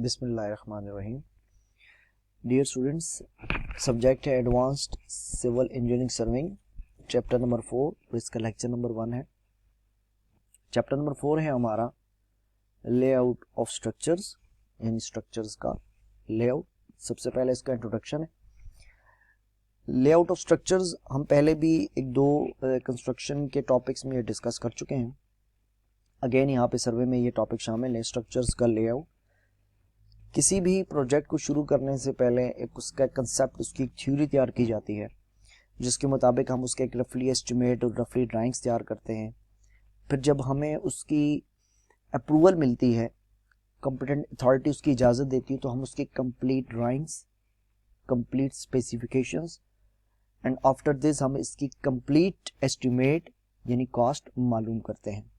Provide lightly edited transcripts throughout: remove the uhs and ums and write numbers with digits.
बिस्मिल्लाहिर्रहमानिर्रहीम। Dear students, subject है advanced civil engineering surveying, chapter number 4, इसका लेक्चर नंबर 1 है। चैप्टर नंबर 4 है हमारा लेआउट ऑफ स्ट्रक्चर्स, यानी स्ट्रक्चर्स का लेआउट। सबसे पहले इसका इंट्रोडक्शन है। लेआउट ऑफ स्ट्रक्चर्स हम पहले भी एक दो कंस्ट्रक्शन के टॉपिक्स में डिस्कस कर चुके हैं। अगेन यहाँ पे सर्वे में ये टॉपिक शामिल है, स्ट्रक्चर्स का लेआउट। किसी भी प्रोजेक्ट को शुरू करने से पहले एक उसका कंसेप्ट, उसकी एक थ्योरी तैयार की जाती है, जिसके मुताबिक हम उसके एक रफली एस्टिमेट और रफली ड्राइंग्स तैयार करते हैं। फिर जब हमें उसकी अप्रूवल मिलती है, कॉम्पिटेंट अथॉरिटी उसकी इजाज़त देती है, तो हम उसकी complete drawings, complete specifications and after this हम इसकी कंप्लीट एस्टिमेट यानी कॉस्ट मालूम करते हैं।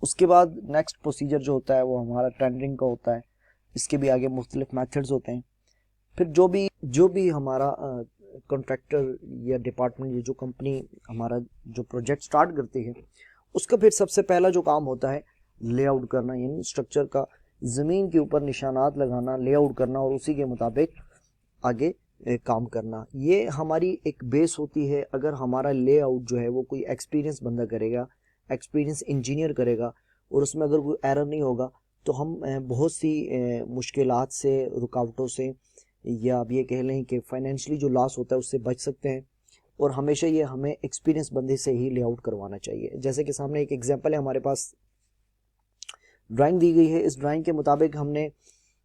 उसके बाद नेक्स्ट प्रोसीजर जो होता है वो हमारा टेंडरिंग का होता है। इसके भी आगे मुख्तलिफ मेथड्स होते हैं। फिर जो भी हमारा कॉन्ट्रैक्टर या डिपार्टमेंट या जो कंपनी हमारा जो प्रोजेक्ट स्टार्ट करती है, उसका फिर सबसे पहला जो काम होता है लेआउट करना, यानी स्ट्रक्चर का ज़मीन के ऊपर निशानात लगाना, लेआउट करना और उसी के मुताबिक आगे काम करना। ये हमारी एक बेस होती है। अगर हमारा लेआउट जो है वो कोई एक्सपीरियंस बंदा करेगा, एक्सपीरियंस इंजीनियर करेगा, और उसमें अगर कोई एरर नहीं होगा तो हम बहुत सी मुश्किलात से, रुकावटों से, या आप ये कह लें कि फाइनेंशियली जो लॉस होता है उससे बच सकते हैं। और हमेशा ये हमें एक्सपीरियंस बंदे से ही लेआउट करवाना चाहिए। जैसे कि सामने एक एग्जांपल है, हमारे पास ड्राइंग दी गई है। इस ड्राइंग के मुताबिक हमने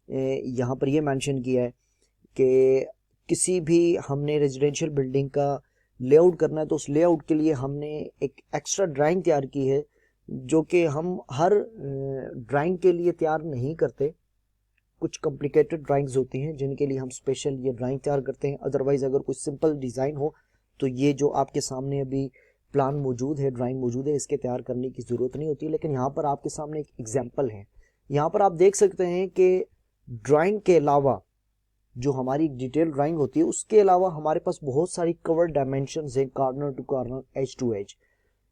यहाँ पर ये मेंशन किया है कि किसी भी हमने रेजिडेंशियल बिल्डिंग का लेआउट करना है, तो उस लेआउट के लिए हमने एक एक्स्ट्रा ड्राइंग तैयार की है, जो कि हम हर ड्राइंग के लिए तैयार नहीं करते। कुछ कॉम्प्लिकेटेड ड्राइंग्स होती हैं जिनके लिए हम स्पेशल ये ड्राइंग तैयार करते हैं। अदरवाइज़ अगर कुछ सिंपल डिज़ाइन हो तो ये जो आपके सामने अभी प्लान मौजूद है, ड्राइंग मौजूद है, इसके तैयार करने की ज़रूरत नहीं होती। लेकिन यहाँ पर आपके सामने एक एग्जाम्पल है। यहाँ पर आप देख सकते हैं कि ड्राइंग के अलावा जो हमारी डिटेल ड्राइंग होती है, उसके अलावा हमारे पास बहुत सारी कवर डायमेंशंस हैं, corner to corner, edge to edge.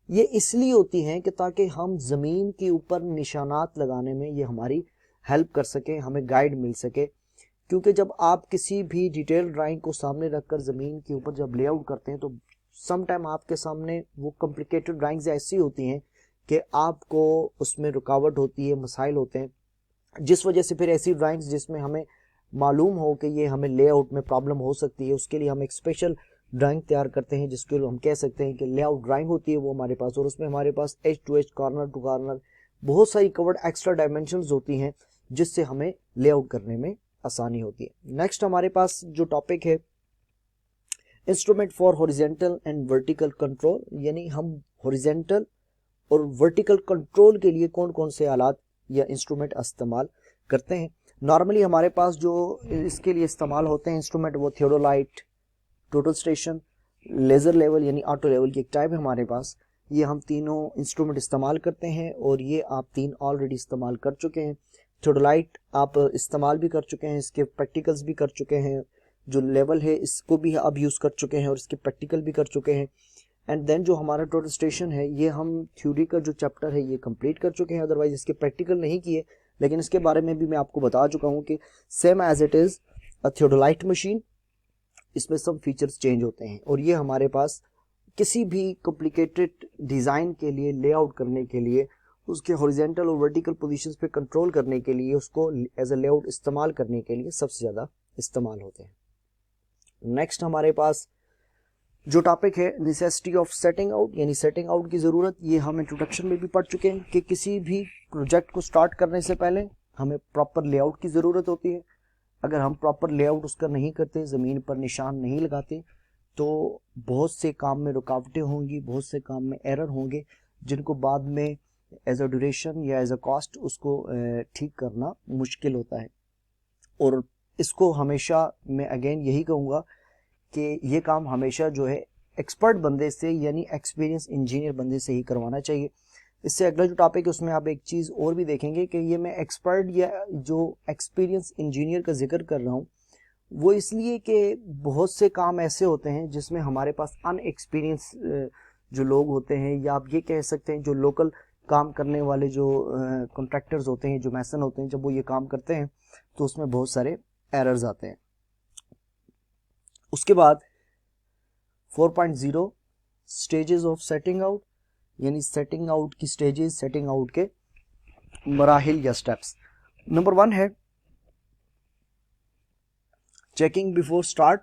ये इसलिए होती हैं कि ताकि हम ज़मीन के ऊपर निशानात लगाने में ये हमारी हेल्प कर सके, हमें गाइड मिल सके। क्योंकि जब आप किसी भी डिटेल ड्राइंग को सामने रखकर ज़मीन के ऊपर जब लेआउट करते हैं, तो सम टाइम आपके सामने वो कॉम्प्लिकेटेड ड्राइंग्स ऐसी होती हैं कि आपको उसमें रुकावट होती है, मसाइल होते हैं, जिस वजह से फिर ऐसी ड्राइंग्स जिसमें हमें मालूम हो कि ये हमें लेआउट में प्रॉब्लम हो सकती है, उसके लिए हम एक स्पेशल ड्राइंग तैयार करते हैं, जिसके लिए हम कह सकते हैं कि लेआउट ड्राइंग होती है वो हमारे पास। और उसमें हमारे पास edge to edge, corner to corner बहुत सारी कवर्ड एक्स्ट्रा डायमेंशंस होती हैं, जिससे हमें लेआउट करने में आसानी होती है। नेक्स्ट हमारे पास जो टॉपिक है instrument for horizontal and vertical control, यानी हम हॉरिजॉन्टल और वर्टिकल कंट्रोल के लिए कौन कौन से आलात या इंस्ट्रूमेंट इस्तेमाल करते हैं। नॉर्मली हमारे पास जो इसके लिए इस्तेमाल होते हैं इंस्ट्रूमेंट, वो theodolite, total station, laser level यानी ऑटो लेवल की एक टाइप है हमारे पास। ये हम तीनों इंस्ट्रूमेंट इस्तेमाल करते हैं और ये आप तीन ऑलरेडी इस्तेमाल कर चुके हैं। थियोडोलाइट आप इस्तेमाल भी कर चुके हैं, इसके प्रैक्टिकल्स भी कर चुके हैं। जो लेवल है इसको भी आप यूज़ कर चुके हैं और इसके प्रैक्टिकल भी कर चुके हैं। एंड देन जो हमारा टोटल स्टेशन है, ये हम थ्योरी का जो चैप्टर है ये कंप्लीट कर चुके हैं। अदरवाइज इसके प्रैक्टिकल नहीं किए, लेकिन इसके बारे में भी मैं आपको बता चुका हूँ कि same as it is a theodolite machine, इसमें सब फीचर्स चेंज होते हैं। और ये हमारे पास किसी भी कॉम्प्लिकेटेड डिज़ाइन के लिए, लेआउट करने के लिए, उसके हॉरिजॉन्टल और वर्टिकल पोजीशंस पे कंट्रोल करने के लिए, उसको एज अ लेआउट इस्तेमाल करने के लिए सबसे ज़्यादा इस्तेमाल होते हैं। नेक्स्ट हमारे पास जो टॉपिक है नेसेसिटी ऑफ सेटिंग आउट, यानी सेटिंग आउट की ज़रूरत। ये हम इंट्रोडक्शन में भी पढ़ चुके हैं कि किसी भी प्रोजेक्ट को स्टार्ट करने से पहले हमें प्रॉपर लेआउट की ज़रूरत होती है। अगर हम प्रॉपर लेआउट उसका नहीं करते, ज़मीन पर निशान नहीं लगाते, तो बहुत से काम में रुकावटें होंगी, बहुत से काम में एरर होंगे, जिनको बाद में एज अ ड्यूरेशन या एज अ कॉस्ट उसको ठीक करना मुश्किल होता है। और इसको हमेशा मैं अगेन यही कहूँगा कि ये काम हमेशा जो है एक्सपर्ट बंदे से, यानी एक्सपीरियंस इंजीनियर बंदे से ही करवाना चाहिए। इससे अगला जो टॉपिक है उसमें आप एक चीज़ और भी देखेंगे कि ये मैं एक्सपर्ट या जो एक्सपीरियंस इंजीनियर का जिक्र कर रहा हूँ, वो इसलिए कि बहुत से काम ऐसे होते हैं जिसमें हमारे पास अनएक्सपीरियंस जो लोग होते हैं, या आप ये कह सकते हैं जो लोकल काम करने वाले जो कॉन्ट्रैक्टर्स होते हैं, जो मैसन होते हैं, जब वो ये काम करते हैं तो उसमें बहुत सारे एरर्स आते हैं। उसके बाद 4.0 स्टेजेस ऑफ सेटिंग आउट, यानी सेटिंग आउट की स्टेजेस, सेटिंग आउट के मराहिल या स्टेप्स। नंबर 1 है चेकिंग बिफोर स्टार्ट,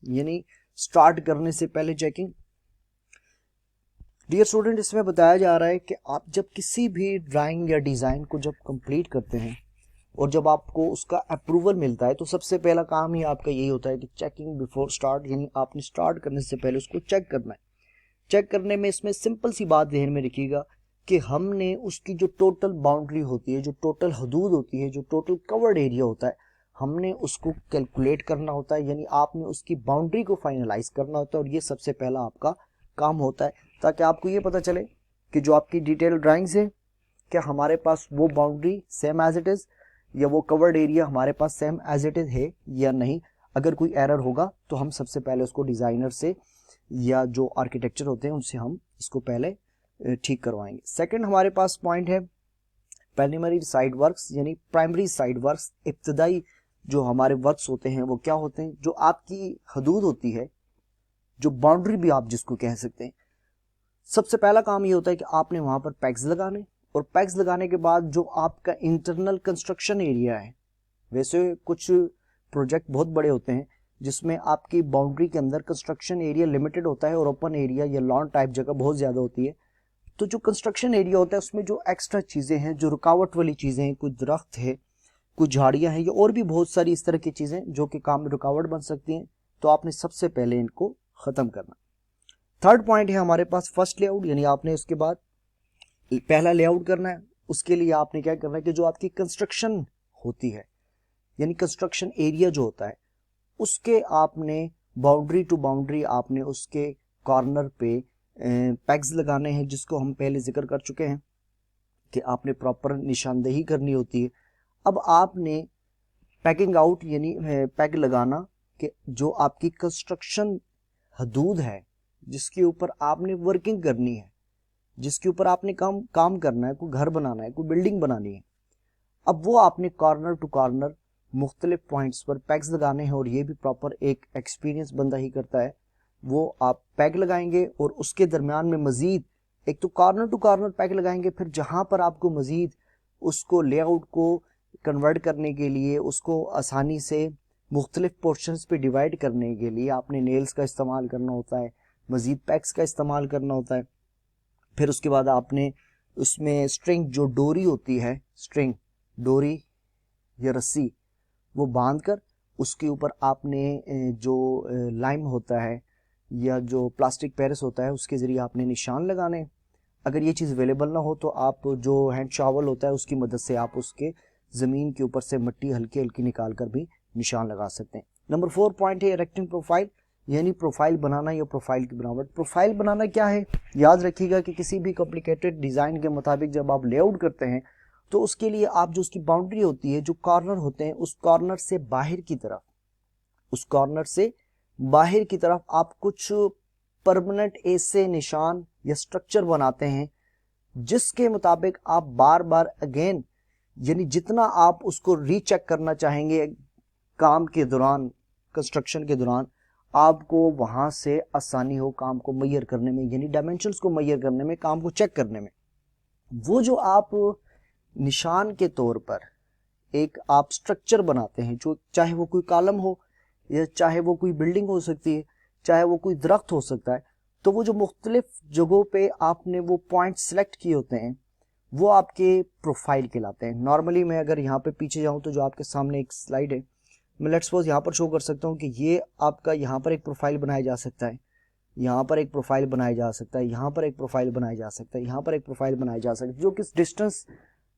यानी स्टार्ट करने से पहले चेकिंग। डियर स्टूडेंट, इसमें बताया जा रहा है कि आप जब किसी भी ड्राइंग या डिज़ाइन को जब कंप्लीट करते हैं और जब आपको उसका अप्रूवल मिलता है तो सबसे पहला काम ही आपका यही होता है कि चेकिंग बिफोर स्टार्ट, यानी आपने स्टार्ट करने से पहले उसको चेक करना है। चेक करने में इसमें सिंपल सी बात ध्यान में रखिएगा कि हमने उसकी जो टोटल बाउंड्री होती है, जो टोटल हदूद होती है, जो टोटल कवर्ड एरिया होता है, हमने उसको कैलकुलेट करना होता है, यानी आपने उसकी बाउंड्री को फाइनलाइज करना होता है। और ये सबसे पहला आपका काम होता है, ताकि आपको ये पता चले कि जो आपकी डिटेल ड्राइंग्स है, क्या हमारे पास वो boundary same as it is या वो कवर्ड एरिया हमारे पास सेम एज इट इज़ है या नहीं। अगर कोई एरर होगा तो हम सबसे पहले उसको डिज़ाइनर से या जो आर्किटेक्चर होते हैं उनसे हम इसको पहले ठीक करवाएंगे। सेकंड हमारे पास पॉइंट है प्राइमरी साइड वर्क्स, यानी प्राइमरी साइड वर्क्स, इब्तदाई जो हमारे वर्क्स होते हैं वो क्या होते हैं, जो आपकी हदूद होती है, जो बाउंड्री भी आप जिसको कह सकते हैं। सबसे पहला काम ये होता है कि आपने वहां पर पैक्स लगाने, और पैक्स लगाने के बाद जो आपका इंटरनल कंस्ट्रक्शन एरिया है, वैसे कुछ प्रोजेक्ट बहुत बड़े होते हैं जिसमें आपकी बाउंड्री के अंदर कंस्ट्रक्शन एरिया लिमिटेड होता है और ओपन एरिया या लॉन टाइप जगह बहुत ज़्यादा होती है। तो जो कंस्ट्रक्शन एरिया होता है उसमें जो एक्स्ट्रा चीज़ें हैं, जो रुकावट वाली चीज़ें हैं, कुछ दरख्त है, कुछ झाड़ियाँ हैं, या और भी बहुत सारी इस तरह की चीज़ें जो कि काम में रुकावट बन सकती हैं, तो आपने सबसे पहले इनको ख़त्म करना। थर्ड पॉइंट है हमारे पास फर्स्ट लेआउट, यानी आपने उसके बाद पहला लेआउट करना है। उसके लिए आपने क्या करना है कि जो आपकी कंस्ट्रक्शन होती है, यानी कंस्ट्रक्शन एरिया जो होता है, उसके आपने बाउंड्री टू बाउंड्री आपने उसके कॉर्नर पे पैक्स लगाने हैं, जिसको हम पहले जिक्र कर चुके हैं कि आपने प्रॉपर निशानदेही करनी होती है। अब आपने पैकिंग आउट, यानी पैग लगाना कि जो आपकी कंस्ट्रक्शन हदूद है, जिसके ऊपर आपने वर्किंग करनी है, जिसके ऊपर आपने काम करना है, कोई घर बनाना है, कोई बिल्डिंग बनानी है। अब वो आपने कॉर्नर टू कॉर्नर मुख्तलिफ पॉइंट्स पर पैग्स लगाने हैं, और ये भी प्रॉपर एक एक्सपीरियंस बंदा ही करता है। वो आप पैग लगाएंगे और उसके दरमियान में मजीद एक तो कॉर्नर टू कॉर्नर पैग लगाएंगे, फिर जहाँ पर आपको मजीद उसको लेआउट को कन्वर्ट करने के लिए, उसको आसानी से मुख्तलिफ पोर्शंस पे डिवाइड करने के लिए आपने नेल्स का इस्तेमाल करना होता है, मजीद पैक्स का इस्तेमाल करना होता है। फिर उसके बाद आपने उसमें स्ट्रिंग, जो डोरी होती है, स्ट्रिंग डोरी या रस्सी, वो बांध कर उसके ऊपर आपने जो लाइम होता है या जो प्लास्टिक पेरिस होता है उसके ज़रिए आपने निशान लगाने। अगर ये चीज़ अवेलेबल ना हो तो आप जो हैंड शावल होता है उसकी मदद से आप उसके ज़मीन के ऊपर से मिट्टी हल्की हल्की निकाल कर भी निशान लगा सकते हैं। नंबर 4 पॉइंट है इरेक्टिंग प्रोफाइल, यानी प्रोफाइल बनाना या प्रोफाइल की बनावट। प्रोफाइल बनाना क्या है, याद रखिएगा कि किसी भी कॉम्प्लिकेटेड डिज़ाइन के मुताबिक जब आप लेआउट करते हैं तो उसके लिए आप जो उसकी बाउंड्री होती है, जो कॉर्नर होते हैं, उस कॉर्नर से बाहर की तरफ, उस कॉर्नर से बाहर की तरफ आप कुछ परमानेंट ऐसे निशान या स्ट्रक्चर बनाते हैं जिसके मुताबिक आप बार बार अगेन, यानी जितना आप उसको रीचेक करना चाहेंगे काम के दौरान, कंस्ट्रक्शन के दौरान, आपको वहां से आसानी हो काम को मैयर करने में, यानी डायमेंशंस को मैयर करने में, काम को चेक करने में। वो जो आप निशान के तौर पर एक आप स्ट्रक्चर बनाते हैं, जो चाहे वो कोई कॉलम हो या चाहे वो कोई बिल्डिंग हो सकती है, चाहे वो कोई दरख्त हो सकता है, तो वो जो मुख्तलिफ जगहों पे आपने वो पॉइंट सेलेक्ट किए होते हैं वो आपके प्रोफाइल कहलाते हैं। नॉर्मली मैं अगर यहाँ पे पीछे जाऊँ तो जो आपके सामने एक स्लाइड है, मैं लेट्स सपोज यहाँ पर शो कर सकता हूँ कि ये आपका यहाँ पर एक प्रोफाइल बनाया जा सकता है, यहाँ पर एक प्रोफाइल बनाया जा सकता है, यहाँ पर एक प्रोफाइल बनाया जा सकता है, यहाँ पर एक प्रोफाइल बनाया जा सकता है, जो किस डिस्टेंस,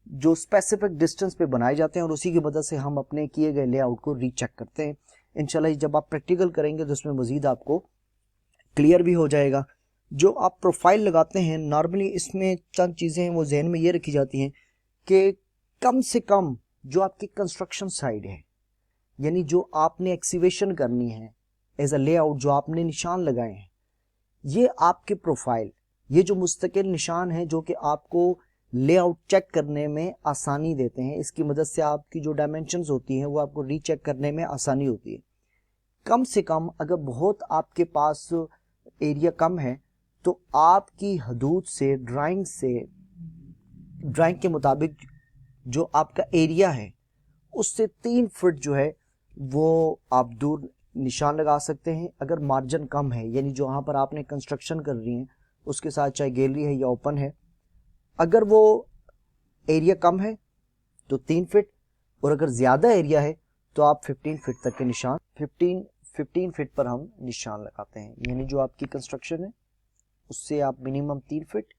जो स्पेसिफिक डिस्टेंस पे बनाए जाते हैं, और उसी की मदद से हम अपने किए गए लेआउट को रीचेक करते हैं। इंशाल्लाह जब आप प्रैक्टिकल करेंगे तो उसमें मजीद आपको क्लियर भी हो जाएगा। जो आप प्रोफाइल लगाते हैं, नॉर्मली इसमें चंद चीज़ें हैं वो जहन में ये रखी जाती हैं कि कम से कम जो आपकी कंस्ट्रक्शन साइड है, यानी जो आपने एक्सीवेशन करनी है एज अ लेआउट, जो आपने निशान लगाए हैं, ये आपके प्रोफाइल ये जो मुस्तकिल निशान है जो कि आपको लेआउट चेक करने में आसानी देते हैं, इसकी मदद से आपकी जो डायमेंशंस होती हैं वो आपको रीचेक करने में आसानी होती है। कम से कम अगर बहुत आपके पास एरिया कम है तो आपकी हदूद से ड्राइंग के मुताबिक जो आपका एरिया है उससे 3 फुट जो है वो आप दूर निशान लगा सकते हैं। अगर मार्जिन कम है, यानी जो वहाँ पर आपने कंस्ट्रक्शन कर रही हैं उसके साथ चाहे गैलरी है या ओपन है, अगर वो एरिया कम है तो 3 फीट, और अगर ज़्यादा एरिया है तो आप 15 फीट तक के निशान 15 फीट पर हम निशान लगाते हैं। यानी जो आपकी कंस्ट्रक्शन है उससे आप मिनिमम 3 फीट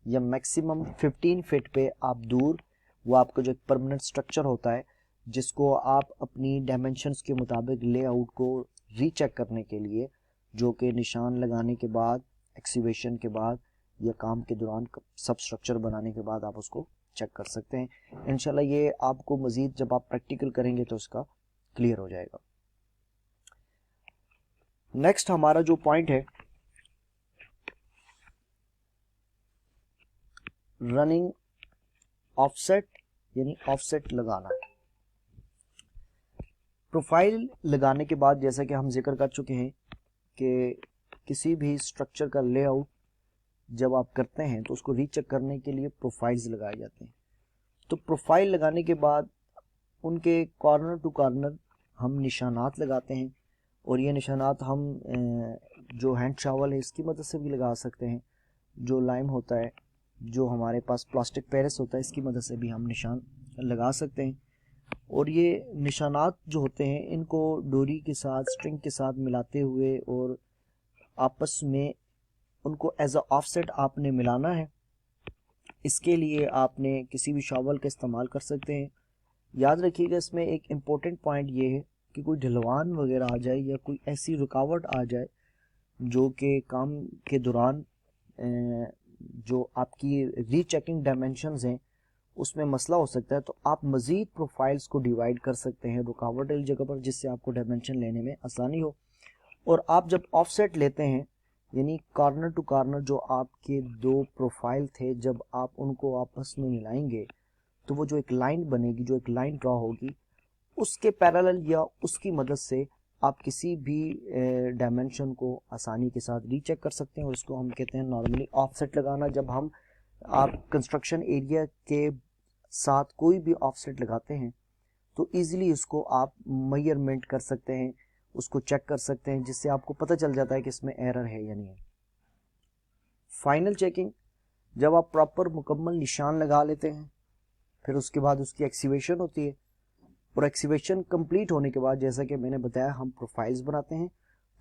या मैक्सिमम 15 फीट पे आप दूर, वो आपका जो एक परमानेंट स्ट्रक्चर होता है जिसको आप अपनी डायमेंशंस के मुताबिक लेआउट को रीचेक करने के लिए, जो कि निशान लगाने के बाद, एक्सीवेशन के बाद या काम के दौरान सब स्ट्रक्चर बनाने के बाद आप उसको चेक कर सकते हैं। इंशाल्लाह ये आपको मज़ीद जब आप प्रैक्टिकल करेंगे तो इसका क्लियर हो जाएगा। नेक्स्ट हमारा जो पॉइंट है, रनिंग ऑफसेट, यानी ऑफसेट लगाना। प्रोफाइल लगाने के बाद जैसा कि हम जिक्र कर चुके हैं कि किसी भी स्ट्रक्चर का लेआउट जब आप करते हैं तो उसको रीचेक करने के लिए प्रोफाइल्स लगाए जाते हैं। तो प्रोफाइल लगाने के बाद उनके कॉर्नर टू कॉर्नर हम निशानात लगाते हैं, और ये निशानात हम जो हैंड शावल है इसकी मदद से भी लगा सकते हैं, जो लाइम होता है, जो हमारे पास प्लास्टिक पेरिस होता है, इसकी मदद से भी हम निशान लगा सकते हैं। और ये निशानात जो होते हैं इनको डोरी के साथ, स्ट्रिंग के साथ मिलाते हुए और आपस में उनको एज अ ऑफसेट आपने मिलाना है। इसके लिए आपने किसी भी शावल का इस्तेमाल कर सकते हैं। याद रखिएगा इसमें एक इम्पोर्टेंट पॉइंट ये है कि कोई ढलवान वगैरह आ जाए या कोई ऐसी रुकावट आ जाए जो कि काम के दौरान जो आपकी रीचेकिंग डायमेंशंस हैं उसमें मसला हो सकता है, तो आप मज़ीद प्रोफाइल्स को डिवाइड कर सकते हैं रुकावट वाली जगह पर, जिससे आपको डायमेंशन लेने में आसानी हो। और आप जब ऑफसेट लेते हैं, यानी कॉर्नर टू कॉर्नर जो आपके 2 प्रोफाइल थे, जब आप उनको आपस में मिलाएंगे तो वो जो एक लाइन बनेगी, जो एक लाइन ड्रॉ होगी, उसके पैरेलल या उसकी मदद से आप किसी भी डायमेंशन को आसानी के साथ रीचेक कर सकते हैं। और इसको हम कहते हैं नॉर्मली ऑफसेट लगाना। जब हम आप कंस्ट्रक्शन एरिया के साथ कोई भी ऑफसेट लगाते हैं तो इजीली उसको आप मेजरमेंट कर सकते हैं, उसको चेक कर सकते हैं, जिससे आपको पता चल जाता है कि इसमें एरर है या नहीं है। फाइनल चेकिंग, जब आप प्रॉपर मुकम्मल निशान लगा लेते हैं, फिर उसके बाद उसकी एक्सीवेशन होती है, और एक्सीवेशन कंप्लीट होने के बाद जैसा कि मैंने बताया हम प्रोफाइल्स बनाते हैं,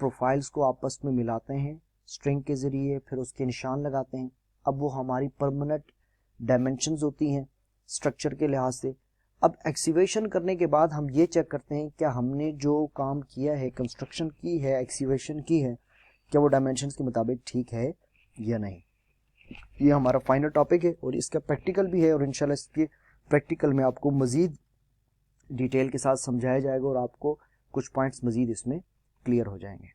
प्रोफाइल्स को आपस में मिलाते हैं स्ट्रिंग के ज़रिए, फिर उसके निशान लगाते हैं। अब वो हमारी परमानेंट डायमेंशंस होती हैं स्ट्रक्चर के लिहाज से। अब एक्सीवेशन करने के बाद हम ये चेक करते हैं क्या हमने जो काम किया है, कंस्ट्रक्शन की है, एक्सीवेशन की है, क्या वो डायमेंशंस के मुताबिक ठीक है या नहीं। ये हमारा फाइनल टॉपिक है और इसका प्रैक्टिकल भी है, और इंशाल्लाह इसके प्रैक्टिकल में आपको मज़ीद डिटेल के साथ समझाया जाएगा और आपको कुछ पॉइंट्स मज़ीद इसमें क्लियर हो जाएंगे।